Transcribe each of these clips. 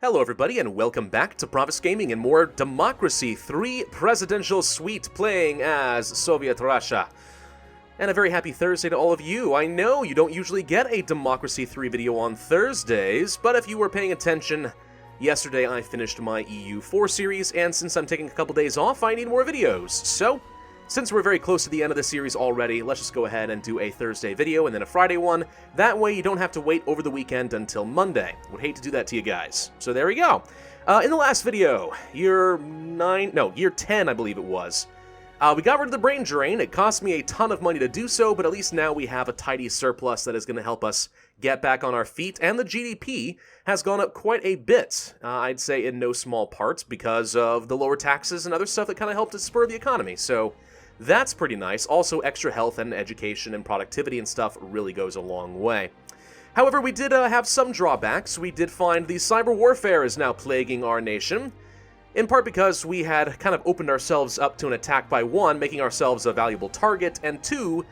Hello everybody and welcome back to Pravus Gaming and more Democracy 3 Presidential Suite playing as Soviet Russia. And a very happy Thursday to all of you. I know you don't usually get a Democracy 3 video on Thursdays, but if you were paying attention, yesterday I finished my EU4 series, and since I'm taking a couple days off, I need more videos. So, since we're very close to the end of the series already, let's just go ahead and do a Thursday video and then a Friday one. That way you don't have to wait over the weekend until Monday. Would hate to do that to you guys. So there we go. In the last video, year 10 I believe it was, we got rid of the brain drain. It cost me a ton of money to do so, but at least now we have a tidy surplus that is going to help us get back on our feet, and the GDP has gone up quite a bit, I'd say in no small part, because of the lower taxes and other stuff that kind of helped to spur the economy. So that's pretty nice. Also, extra health and education and productivity and stuff really goes a long way. However, we did have some drawbacks. We did find the cyber warfare is now plaguing our nation, in part because we had kind of opened ourselves up to an attack by one, making ourselves a valuable target, and two,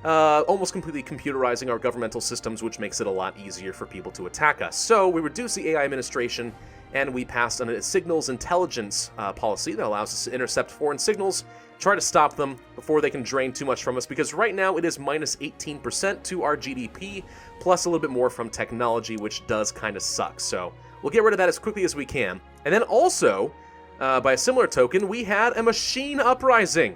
almost completely computerizing our governmental systems, which makes it a lot easier for people to attack us. So we reduced the AI administration, and we passed on a signals intelligence policy that allows us to intercept foreign signals, try to stop them before they can drain too much from us, because right now it is minus 18% to our GDP, plus a little bit more from technology, which does kind of suck. So we'll get rid of that as quickly as we can. And then also, by a similar token, we had a machine uprising.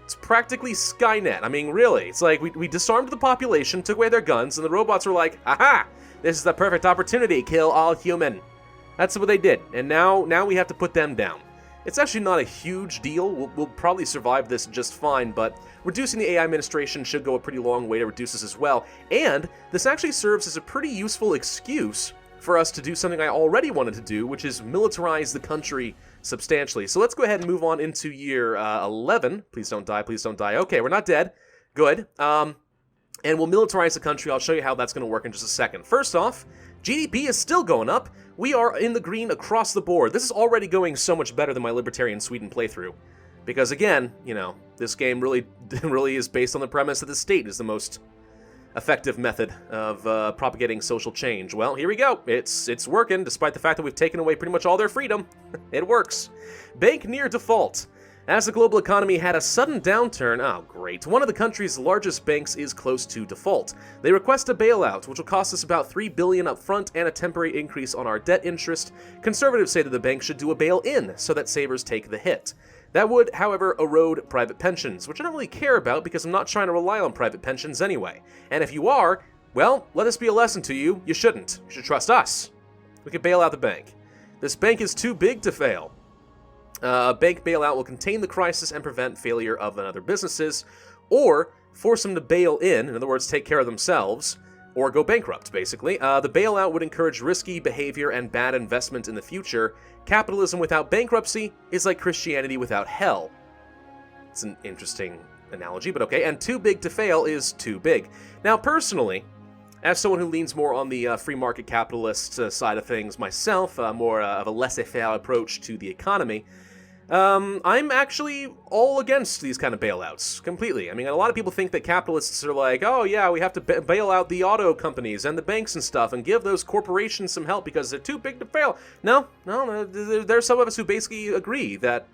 It's practically Skynet. I mean, really, it's like we disarmed the population, took away their guns, and the robots were like, aha, this is the perfect opportunity, kill all human. That's what they did, and now we have to put them down. It's actually not a huge deal. We'll probably survive this just fine, but reducing the AI administration should go a pretty long way to reduce this as well. And this actually serves as a pretty useful excuse for us to do something I already wanted to do, which is militarize the country substantially. So let's go ahead and move on into year 11. Please don't die, please don't die. Okay, we're not dead. Good. And we'll militarize the country. I'll show you how that's going to work in just a second. First off, GDP is still going up. We are in the green across the board. This is already going so much better than my Libertarian Sweden playthrough. Because again, you know, this game really is based on the premise that the state is the most effective method of propagating social change. Well, here we go. It's working, despite the fact that we've taken away pretty much all their freedom. It works. Bank near default. As the global economy had a sudden downturn, oh great, one of the country's largest banks is close to default. They request a bailout, which will cost us about $3 billion up front and a temporary increase on our debt interest. Conservatives say that the bank should do a bail-in so that savers take the hit. That would, however, erode private pensions, which I don't really care about because I'm not trying to rely on private pensions anyway. And if you are, well, let this be a lesson to you. You shouldn't. You should trust us. We could bail out the bank. This bank is too big to fail. A bank bailout will contain the crisis and prevent failure of other businesses, or force them to bail in other words, take care of themselves, or go bankrupt, basically. The bailout would encourage risky behavior and bad investment in the future. Capitalism without bankruptcy is like Christianity without hell. It's an interesting analogy, but okay. And too big to fail is too big. Now, personally, as someone who leans more on the free market capitalist side of things myself, more of a laissez-faire approach to the economy, I'm actually all against these kind of bailouts, completely. I mean, a lot of people think that capitalists are like, oh yeah, we have to bail out the auto companies and the banks and stuff and give those corporations some help because they're too big to fail. No, there's some of us who basically agree that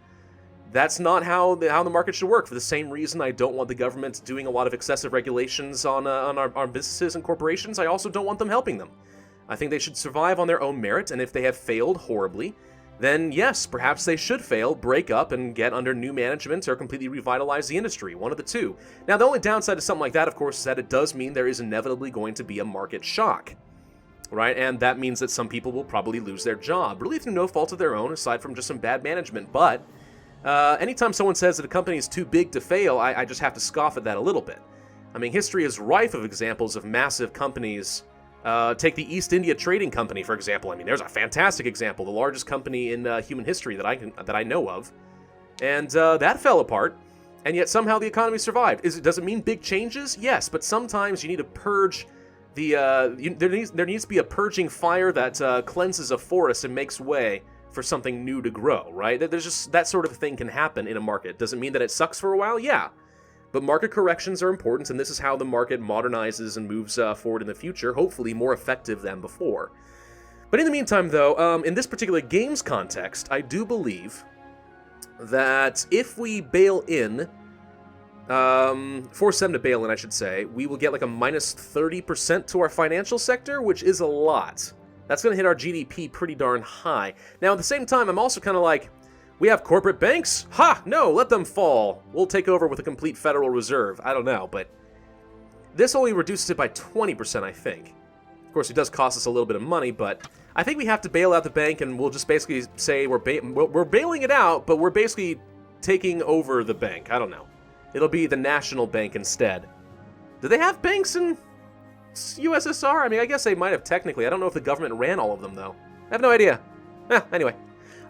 that's not how the market should work. For the same reason I don't want the government doing a lot of excessive regulations on our businesses and corporations, I also don't want them helping them. I think they should survive on their own merit, and if they have failed horribly, then yes, perhaps they should fail, break up, and get under new management or completely revitalize the industry, one of the two. Now, the only downside to something like that, of course, is that it does mean there is inevitably going to be a market shock, right? And that means that some people will probably lose their job, really through no fault of their own, aside from just some bad management. But anytime someone says that a company is too big to fail, I just have to scoff at that a little bit. I mean, history is rife of examples of massive companies. Take the East India Trading Company, for example. I mean, there's a fantastic example, the largest company in human history that I know of. And that fell apart, and yet somehow the economy survived. Does it mean big changes? Yes, but sometimes you need to purge there needs to be a purging fire that cleanses a forest and makes way for something new to grow, right? There's just that sort of thing can happen in a market. Does it mean that it sucks for a while? Yeah. But market corrections are important, and this is how the market modernizes and moves forward in the future, hopefully more effective than before. But in the meantime, though, in this particular game's context, I do believe that if we bail in, force them to bail in, I should say, we will get like a minus 30% to our financial sector, which is a lot. That's going to hit our GDP pretty darn high. Now, at the same time, I'm also kind of like, we have corporate banks? Ha! No, let them fall. We'll take over with a complete Federal Reserve. I don't know, but this only reduces it by 20%, I think. Of course, it does cost us a little bit of money, but I think we have to bail out the bank, and we'll just basically say we're bailing it out, but we're basically taking over the bank. I don't know. It'll be the national bank instead. Do they have banks in USSR? I mean, I guess they might have technically. I don't know if the government ran all of them, though. I have no idea. Anyway.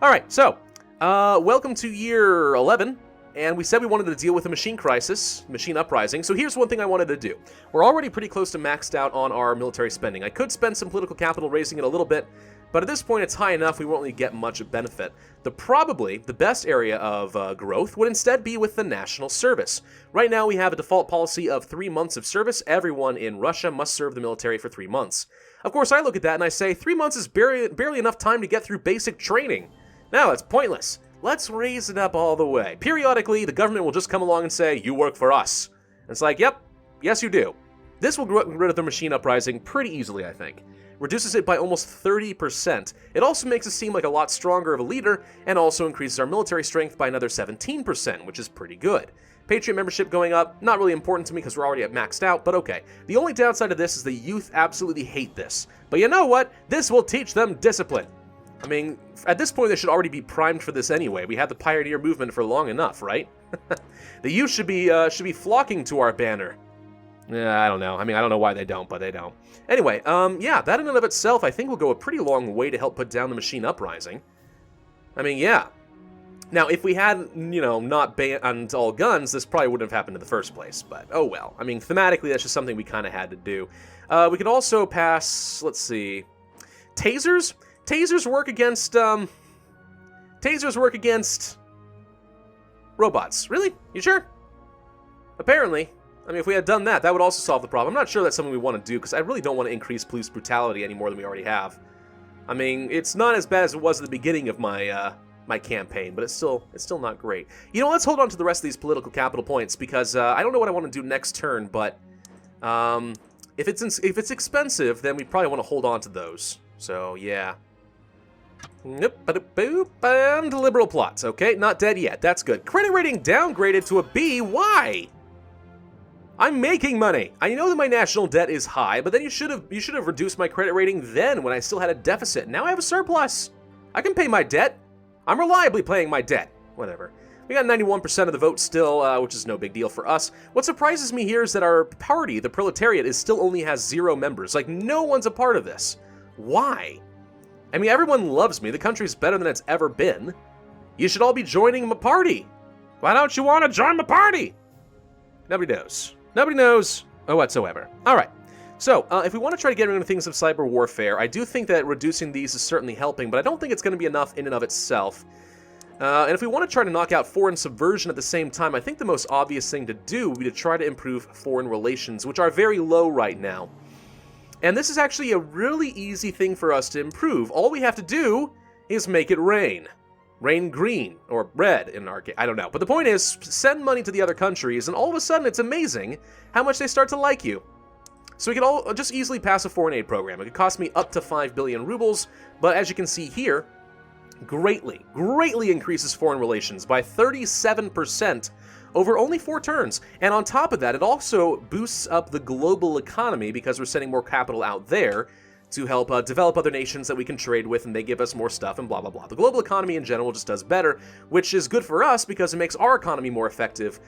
All right, so, welcome to year 11, and we said we wanted to deal with a machine crisis, machine uprising, so here's one thing I wanted to do. We're already pretty close to maxed out on our military spending. I could spend some political capital raising it a little bit, but at this point it's high enough we won't really get much benefit. Probably the best area of growth would instead be with the national service. Right now we have a default policy of 3 months of service. Everyone in Russia must serve the military for 3 months. Of course, I look at that and I say 3 months is barely enough time to get through basic training. No, that's pointless. Let's raise it up all the way. Periodically, the government will just come along and say, you work for us. And it's like, yep, yes you do. This will get rid of the machine uprising pretty easily, I think. Reduces it by almost 30%. It also makes us seem like a lot stronger of a leader, and also increases our military strength by another 17%, which is pretty good. Patriot membership going up, not really important to me because we're already at maxed out, but okay. The only downside of this is the youth absolutely hate this. But you know what? This will teach them discipline. I mean, at this point they should already be primed for this anyway. We had the pioneer movement for long enough, right? The youth should be flocking to our banner. I don't know. I mean, I don't know why they don't, but they don't. Anyway, yeah, that in and of itself I think will go a pretty long way to help put down the machine uprising. I mean, yeah. Now, if we had, not banned all guns, this probably wouldn't have happened in the first place, but oh well. I mean, thematically, that's just something we kind of had to do. We could also pass, let's see, tasers? Tasers work against robots. Really? You sure? Apparently. I mean, if we had done that, that would also solve the problem. I'm not sure that's something we want to do, because I really don't want to increase police brutality any more than we already have. I mean, it's not as bad as it was at the beginning of my my campaign, but it's still not great. Let's hold on to the rest of these political capital points, because I don't know what I want to do next turn, but if it's expensive, then we probably want to hold on to those. So, yeah. Nope, and liberal plots. Okay, not dead yet. That's good. Credit rating downgraded to a B. Why? I'm making money. I know that my national debt is high, but then you should have reduced my credit rating then when I still had a deficit. Now I have a surplus. I can pay my debt. I'm reliably paying my debt. Whatever. We got 91% of the vote still, which is no big deal for us. What surprises me here is that our party, the proletariat, still only has 0 members. Like, no one's a part of this. Why? I mean, everyone loves me. The country's better than it's ever been. You should all be joining my party. Why don't you want to join my party? Nobody knows. Nobody knows whatsoever. All right. So, if we want to try to get into things of cyber warfare, I do think that reducing these is certainly helping, but I don't think it's going to be enough in and of itself. And if we want to try to knock out foreign subversion at the same time, I think the most obvious thing to do would be to try to improve foreign relations, which are very low right now. And this is actually a really easy thing for us to improve. All we have to do is make it rain. Rain green, or red in our case, I don't know. But the point is, send money to the other countries, and all of a sudden it's amazing how much they start to like you. So we could all just easily pass a foreign aid program. It could cost me up to 5 billion rubles, but as you can see here, greatly increases foreign relations by 37% over only 4 turns. And on top of that, it also boosts up the global economy because we're sending more capital out there to help develop other nations that we can trade with, and they give us more stuff and blah, blah, blah. The global economy in general just does better, which is good for us because it makes our economy more effective.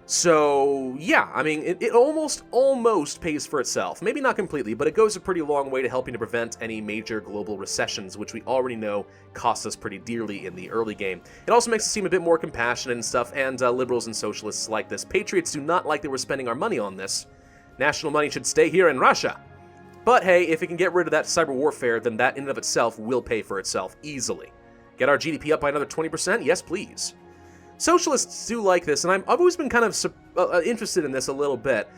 So, yeah, I mean, it almost pays for itself. Maybe not completely, but it goes a pretty long way to helping to prevent any major global recessions, which we already know cost us pretty dearly in the early game. It also makes us seem a bit more compassionate and stuff, and liberals and socialists like this. Patriots do not like that we're spending our money on this. National money should stay here in Russia. But hey, if it can get rid of that cyber warfare, then that in and of itself will pay for itself easily. Get our GDP up by another 20%? Yes, please. Socialists do like this, and I've always been kind of interested in this a little bit.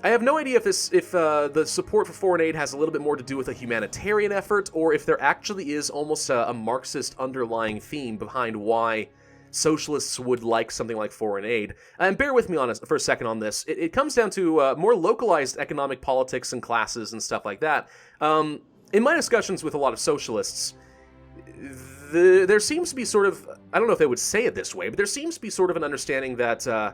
I have no idea if the support for foreign aid has a little bit more to do with a humanitarian effort, or if there actually is almost a Marxist underlying theme behind why socialists would like something like foreign aid. And bear with me for a second on this. It comes down to more localized economic politics and classes and stuff like that. In my discussions with a lot of socialists, there seems to be sort of, I don't know if they would say it this way, but there seems to be sort of an understanding that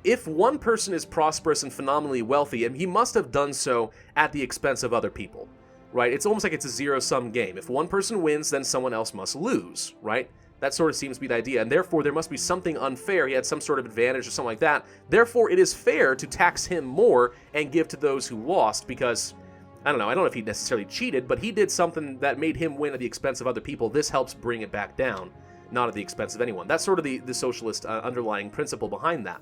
if one person is prosperous and phenomenally wealthy, and he must have done so at the expense of other people, right? It's almost like it's a zero-sum game. If one person wins, then someone else must lose, right? That sort of seems to be the idea, and therefore there must be something unfair. He had some sort of advantage or something like that. Therefore, it is fair to tax him more and give to those who lost because, I don't know if he necessarily cheated, but he did something that made him win at the expense of other people. This helps bring it back down, not at the expense of anyone. That's sort of the socialist underlying principle behind that.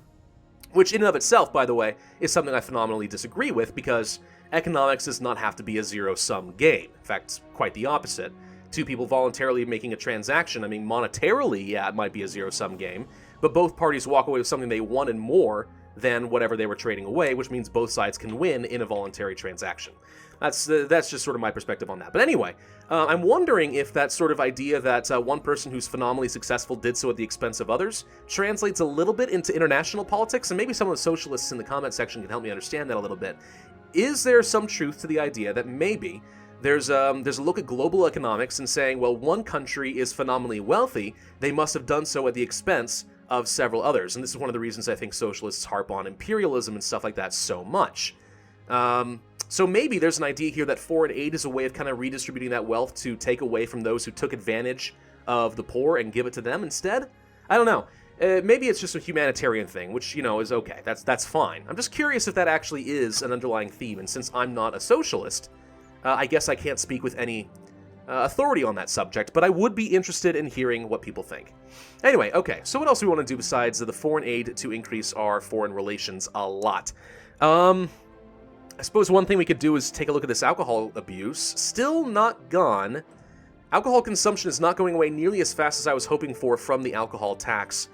Which in and of itself, by the way, is something I phenomenally disagree with because economics does not have to be a zero-sum game. In fact, quite the opposite. Two people voluntarily making a transaction, I mean, monetarily, yeah, it might be a zero-sum game, but both parties walk away with something they wanted more than whatever they were trading away, which means both sides can win in a voluntary transaction. That's just sort of my perspective on that. But anyway, I'm wondering if that sort of idea that one person who's phenomenally successful did so at the expense of others translates a little bit into international politics, and maybe some of the socialists in the comment section can help me understand that a little bit. Is there some truth to the idea that maybe there's a look at global economics and saying, well, one country is phenomenally wealthy, they must have done so at the expense of several others. And this is one of the reasons I think socialists harp on imperialism and stuff like that so much. So maybe there's an idea here that foreign aid is a way of kind of redistributing that wealth to take away from those who took advantage of the poor and give it to them instead? I don't know. Maybe it's just a humanitarian thing, which, is okay. That's fine. I'm just curious if that actually is an underlying theme, and since I'm not a socialist, I guess I can't speak with any authority on that subject, but I would be interested in hearing what people think. Anyway, okay, so what else do we want to do besides the foreign aid to increase our foreign relations a lot? I suppose one thing we could do is take a look at this alcohol abuse. Still not gone. Alcohol consumption is not going away nearly as fast as I was hoping for from the alcohol tax.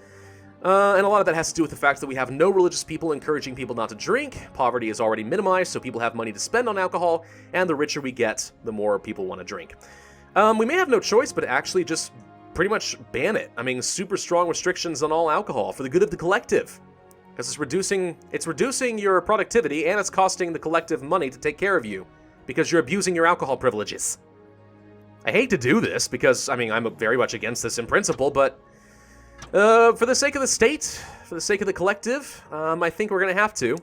And a lot of that has to do with the fact that we have no religious people encouraging people not to drink, poverty is already minimized, so people have money to spend on alcohol, and the richer we get, the more people want to drink. We may have no choice but to actually just pretty much ban it. I mean, super strong restrictions on all alcohol for the good of the collective. Because it's reducing your productivity, and it's costing the collective money to take care of you, because you're abusing your alcohol privileges. I hate to do this, because, I mean, I'm very much against this in principle, but for the sake of the state, for the sake of the collective, I think we're going to have to.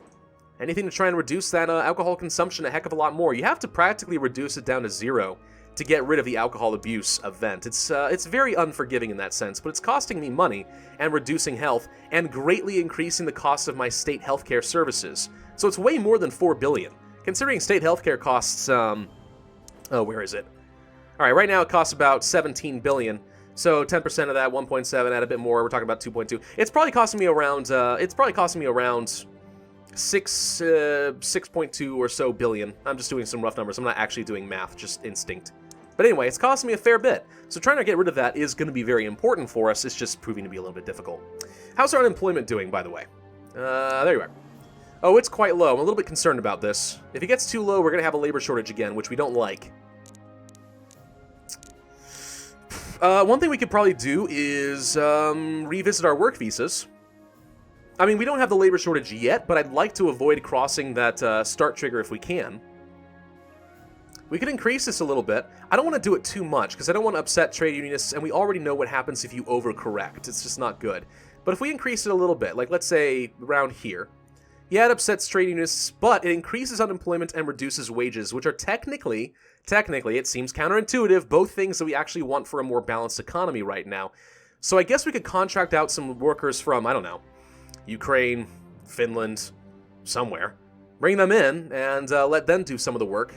Anything to try and reduce that alcohol consumption a heck of a lot more. You have to practically reduce it down to zero to get rid of the alcohol abuse event. It's very unforgiving in that sense, but it's costing me money and reducing health and greatly increasing the cost of my state healthcare services. So it's way more than $4 billion. Considering state healthcare costs, where is it? All right, right now it costs about $17 billion. So 10% of that, 1.7, add a bit more. We're talking about 2.2. It's probably costing me around. 6.2 or so billion. I'm just doing some rough numbers. I'm not actually doing math, just instinct. But anyway, it's costing me a fair bit. So trying to get rid of that is going to be very important for us. It's just proving to be a little bit difficult. How's our unemployment doing, by the way? There you are. Oh, it's quite low. I'm a little bit concerned about this. If it gets too low, we're going to have a labor shortage again, which we don't like. One thing we could probably do is revisit our work visas. I mean, we don't have the labor shortage yet, but I'd like to avoid crossing that start trigger if we can. We could increase this a little bit. I don't want to do it too much, because I don't want to upset trade unionists, and we already know what happens if you overcorrect. It's just not good. But if we increase it a little bit, like let's say around here, yeah, it upsets trade unionists, but it increases unemployment and reduces wages, which are technically, it seems counterintuitive, both things that we actually want for a more balanced economy right now. So I guess we could contract out some workers from, I don't know, Ukraine, Finland, somewhere. Bring them in and let them do some of the work.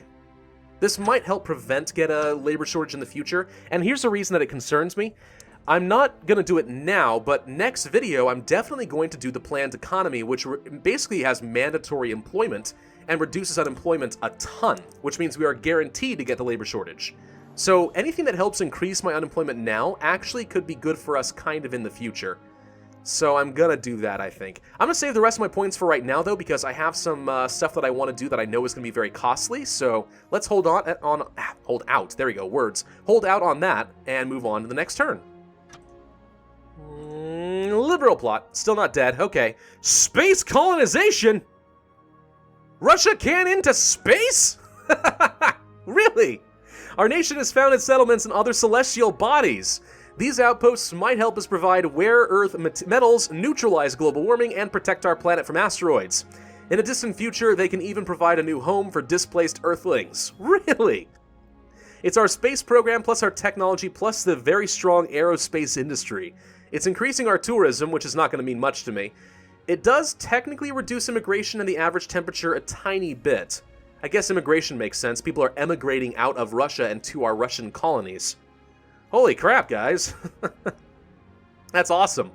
This might help get a labor shortage in the future, and here's the reason that it concerns me. I'm not going to do it now, but next video I'm definitely going to do the planned economy, which basically has mandatory employment and reduces unemployment a ton, which means we are guaranteed to get the labor shortage. So anything that helps increase my unemployment now actually could be good for us kind of in the future. So I'm gonna do that, I think. I'm gonna save the rest of my points for right now, though, because I have some stuff that I want to do that I know is gonna be very costly. So let's hold out. There we go, words. Hold out on that and move on to the next turn. Liberal plot, still not dead. Okay, space colonization. Russia can into space? Really? Our nation has founded settlements in other celestial bodies. These outposts might help us provide rare earth metals, neutralize global warming, and protect our planet from asteroids. In a distant future, they can even provide a new home for displaced Earthlings. Really? It's our space program plus our technology plus the very strong aerospace industry. It's increasing our tourism, which is not going to mean much to me. It does technically reduce immigration and the average temperature a tiny bit. I guess immigration makes sense. People are emigrating out of Russia and to our Russian colonies. Holy crap, guys. That's awesome.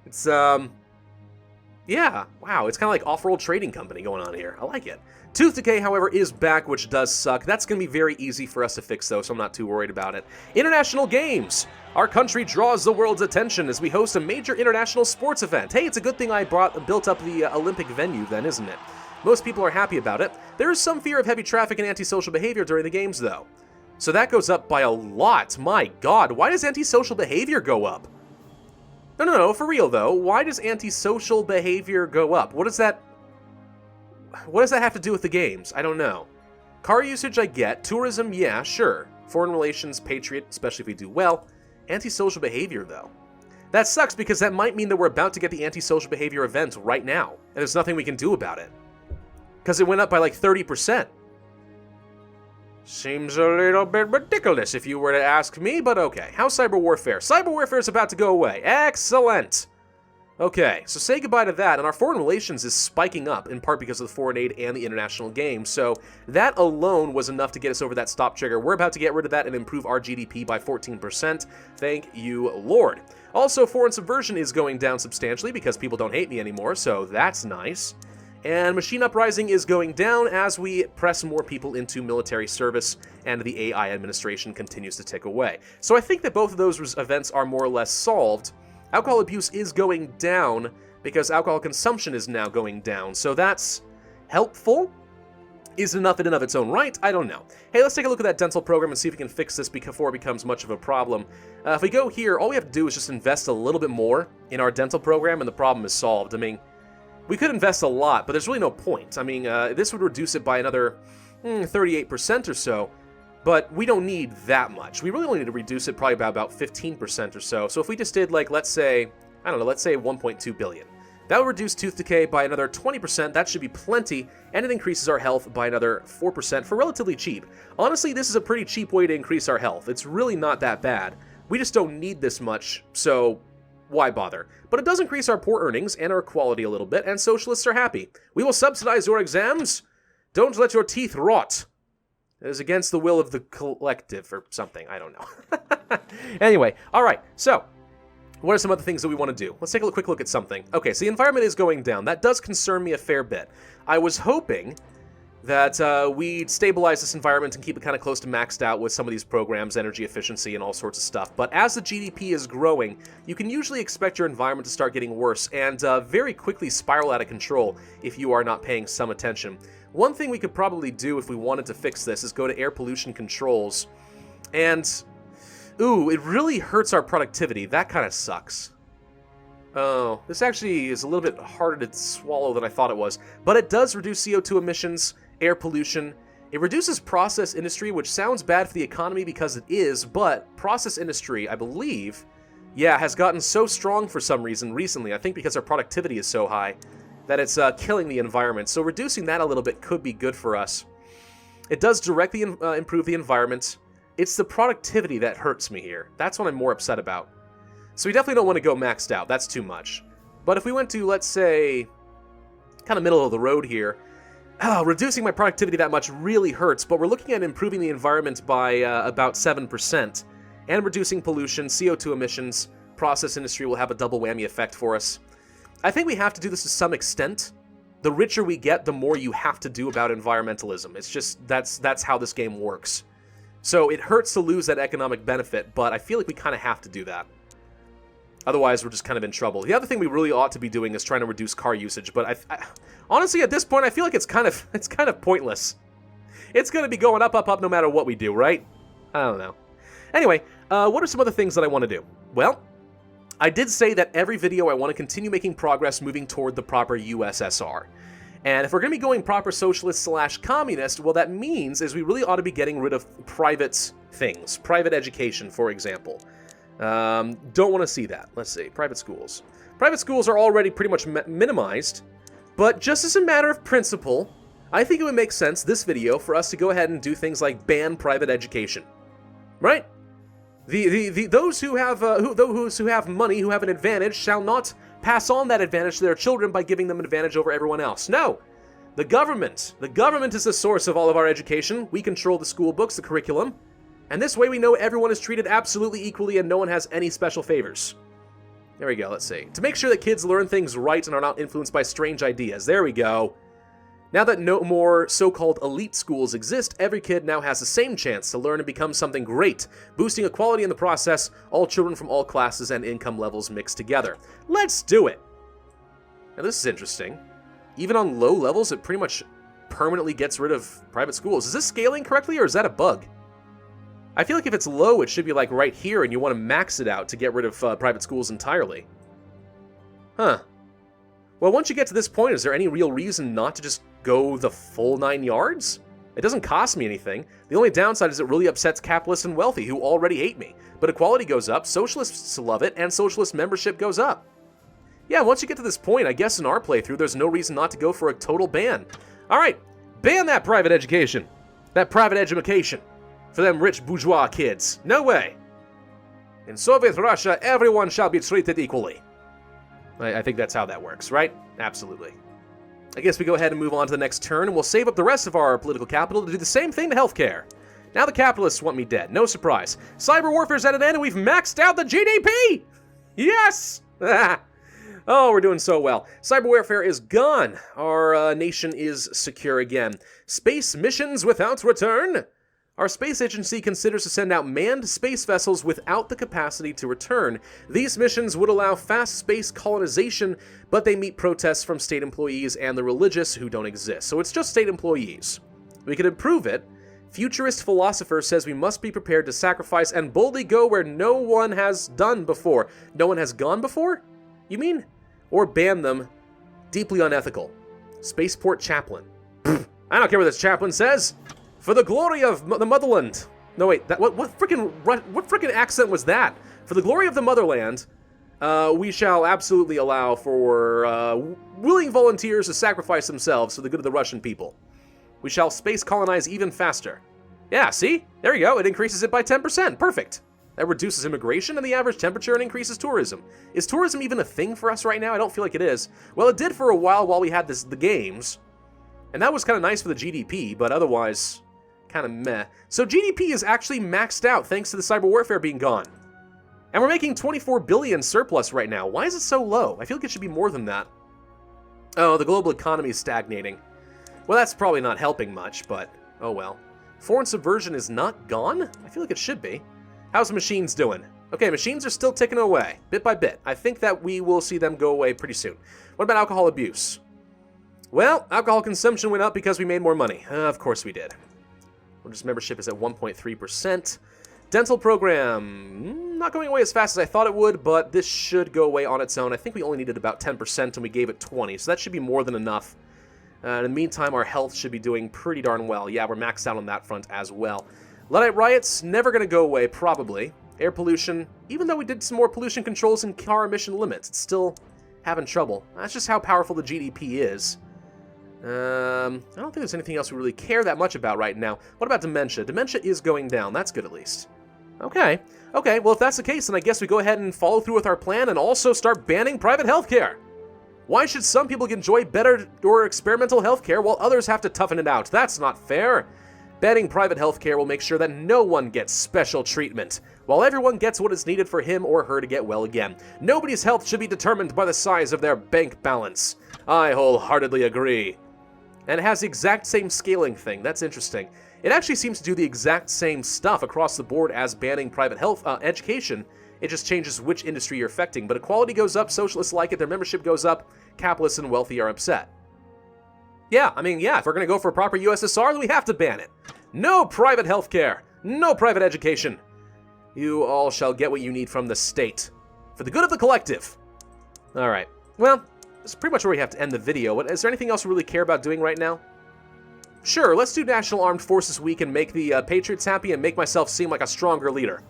It's, yeah, wow, it's kind of like off-road trading company going on here. I like it. Tooth decay, however, is back, which does suck. That's going to be very easy for us to fix, though, so I'm not too worried about it. International games. Our country draws the world's attention as we host a major international sports event. Hey, it's a good thing I built up the Olympic venue then, isn't it? Most people are happy about it. There is some fear of heavy traffic and antisocial behavior during the games, though. So that goes up by a lot. My God, why does antisocial behavior go up? No, for real though. Why does antisocial behavior go up? What does that have to do with the games? I don't know. Car usage, I get. Tourism, yeah, sure. Foreign relations, patriot, especially if we do well. Antisocial behavior, though. That sucks because that might mean that we're about to get the antisocial behavior event right now, and there's nothing we can do about it. Because it went up by like 30%. Seems a little bit ridiculous if you were to ask me, but okay. How's cyber warfare? Cyber warfare is about to go away. Excellent! Okay, so say goodbye to that, and our foreign relations is spiking up, in part because of the foreign aid and the international games, so that alone was enough to get us over that stop trigger. We're about to get rid of that and improve our GDP by 14%. Thank you, Lord. Also, foreign subversion is going down substantially because people don't hate me anymore, so that's nice. And machine uprising is going down as we press more people into military service and the AI administration continues to tick away. So I think that both of those events are more or less solved. Alcohol abuse is going down because alcohol consumption is now going down, so that's helpful. Is it enough in and of its own right? I don't know. Hey, let's take a look at that dental program and see if we can fix this before it becomes much of a problem. If we go here, all we have to do is just invest a little bit more in our dental program and the problem is solved. I mean, we could invest a lot, but there's really no point. I mean, this would reduce it by another 38% or so, but we don't need that much. We really only need to reduce it probably by about 15% or so. So if we just did, like, let's say 1.2 billion. That would reduce tooth decay by another 20%. That should be plenty, and it increases our health by another 4% for relatively cheap. Honestly, this is a pretty cheap way to increase our health. It's really not that bad. We just don't need this much, so why bother? But it does increase our poor earnings and our quality a little bit, and socialists are happy. We will subsidize your exams. Don't let your teeth rot. It is against the will of the collective or something. I don't know. Anyway, all right. So, what are some other things that we want to do? Let's take a quick look at something. Okay, so the environment is going down. That does concern me a fair bit. I was hoping that we'd stabilize this environment and keep it kind of close to maxed out with some of these programs, energy efficiency and all sorts of stuff. But as the GDP is growing, you can usually expect your environment to start getting worse and very quickly spiral out of control if you are not paying some attention. One thing we could probably do if we wanted to fix this is go to air pollution controls. And, ooh, it really hurts our productivity. That kind of sucks. Oh, this actually is a little bit harder to swallow than I thought it was. But it does reduce CO2 emissions, air pollution. It reduces process industry, which sounds bad for the economy because it is, but process industry, I believe, yeah, has gotten so strong for some reason recently, I think because our productivity is so high, that it's killing the environment. So reducing that a little bit could be good for us. It does directly improve the environment. It's the productivity that hurts me here. That's what I'm more upset about. So we definitely don't want to go maxed out. That's too much. But if we went to, let's say, kind of middle of the road here, reducing my productivity that much really hurts, but we're looking at improving the environment by about 7%, and reducing pollution, CO2 emissions, process industry will have a double whammy effect for us. I think we have to do this to some extent. The richer we get, the more you have to do about environmentalism. It's just, that's how this game works. So it hurts to lose that economic benefit, but I feel like we kind of have to do that. Otherwise, we're just kind of in trouble. The other thing we really ought to be doing is trying to reduce car usage, but honestly, at this point, I feel like it's kind of pointless. It's going to be going up, up, up no matter what we do, right? I don't know. Anyway, what are some other things that I want to do? Well, I did say that every video I want to continue making progress moving toward the proper USSR. And if we're going to be going proper socialist/communist, well, that means is we really ought to be getting rid of private things. Private education, for example. Don't want to see that. Let's see. Private schools. Private schools are already pretty much minimized, but just as a matter of principle, I think it would make sense, this video, for us to go ahead and do things like ban private education. Right? Those who have money, who have an advantage, shall not pass on that advantage to their children by giving them an advantage over everyone else. No! The government is the source of all of our education. We control the school books, the curriculum, and this way we know everyone is treated absolutely equally and no one has any special favors. There we go, let's see. To make sure that kids learn things right and are not influenced by strange ideas. There we go. Now that no more so-called elite schools exist, every kid now has the same chance to learn and become something great, boosting equality in the process, all children from all classes and income levels mixed together. Let's do it! Now this is interesting. Even on low levels, it pretty much permanently gets rid of private schools. Is this scaling correctly, or is that a bug? I feel like if it's low, it should be like right here, and you want to max it out to get rid of private schools entirely. Huh. Well, once you get to this point, is there any real reason not to just go the full 9 yards? It doesn't cost me anything. The only downside is it really upsets capitalists and wealthy who already hate me. But equality goes up, socialists love it, and socialist membership goes up. Yeah, once you get to this point, I guess in our playthrough, there's no reason not to go for a total ban. Alright, ban that private education. That private education. For them rich bourgeois kids. No way. In Soviet Russia, everyone shall be treated equally. I think that's how that works, right? Absolutely. I guess we go ahead and move on to the next turn, and we'll save up the rest of our political capital to do the same thing to healthcare. Now the capitalists want me dead. No surprise. Cyber warfare's at an end, and we've maxed out the GDP! Yes! Oh, we're doing so well. Cyber warfare is gone. Our nation is secure again. Space missions without return? Our space agency considers to send out manned space vessels without the capacity to return. These missions would allow fast space colonization, but they meet protests from state employees and the religious who don't exist. So it's just state employees. We could improve it. Futurist philosopher says we must be prepared to sacrifice and boldly go where no one has done before. No one has gone before? You mean? Or ban them. Deeply unethical. Spaceport chaplain. I don't care what this chaplain says. For the glory of the motherland. No, wait, what frickin' accent was that? For the glory of the motherland, we shall absolutely allow for willing volunteers to sacrifice themselves for the good of the Russian people. We shall space colonize even faster. Yeah, see? There you go, it increases it by 10%. Perfect. That reduces immigration and the average temperature and increases tourism. Is tourism even a thing for us right now? I don't feel like it is. Well, it did for a while we had the games. And that was kind of nice for the GDP, but otherwise, kind of meh. So GDP is actually maxed out thanks to the cyber warfare being gone. And we're making 24 billion surplus right now. Why is it so low? I feel like it should be more than that. Oh, the global economy is stagnating. Well, that's probably not helping much, but oh well. Foreign subversion is not gone? I feel like it should be. How's the machines doing? Okay, machines are still ticking away, bit by bit. I think that we will see them go away pretty soon. What about alcohol abuse? Well, alcohol consumption went up because we made more money. Of course we did. Religious membership is at 1.3%. Dental program, not going away as fast as I thought it would, but this should go away on its own. I think we only needed about 10% and we gave it 20, so that should be more than enough. In the meantime, our health should be doing pretty darn well. Yeah, we're maxed out on that front as well. Luddite riots, never going to go away, probably. Air pollution, even though we did some more pollution controls and car emission limits, it's still having trouble. That's just how powerful the GDP is. I don't think there's anything else we really care that much about right now. What about dementia? Dementia is going down. That's good, at least. Okay. Okay, well, if that's the case, then I guess we go ahead and follow through with our plan and also start banning private healthcare. Why should some people enjoy better or experimental healthcare while others have to toughen it out? That's not fair. Banning private healthcare will make sure that no one gets special treatment, while everyone gets what is needed for him or her to get well again. Nobody's health should be determined by the size of their bank balance. I wholeheartedly agree. And it has the exact same scaling thing. That's interesting. It actually seems to do the exact same stuff across the board as banning private health education It just changes which industry you're affecting. But equality goes up, socialists like it, their membership goes up, capitalists and wealthy are upset. Yeah, I mean, yeah, if we're going to go for a proper USSR, then we have to ban it. No private healthcare, no private education. You all shall get what you need from the state, for the good of the collective. All right, well, that's pretty much where we have to end the video. Is there anything else we really care about doing right now? Sure, let's do National Armed Forces Week and make the Patriots happy and make myself seem like a stronger leader.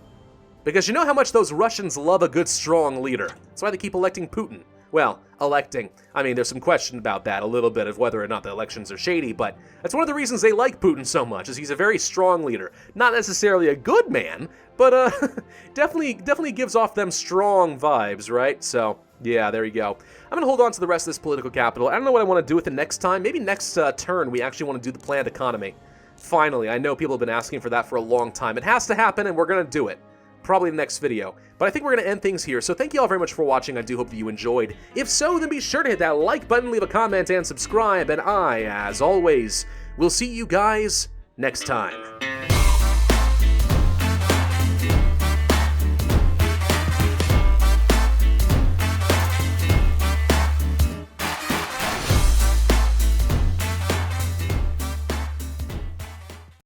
Because you know how much those Russians love a good, strong leader. That's why they keep electing Putin. Well, electing. I mean, there's some question about that, a little bit of whether or not the elections are shady, but that's one of the reasons they like Putin so much, is he's a very strong leader. Not necessarily a good man, but definitely gives off them strong vibes, right? So, yeah, there you go. I'm going to hold on to the rest of this political capital. I don't know what I want to do with it next time. Maybe next turn we actually want to do the planned economy. Finally, I know people have been asking for that for a long time. It has to happen, and we're going to do it. Probably in the next video. But I think we're going to end things here, so thank you all very much for watching. I do hope that you enjoyed. If so, then be sure to hit that like button, leave a comment, and subscribe, and I, as always, will see you guys next time.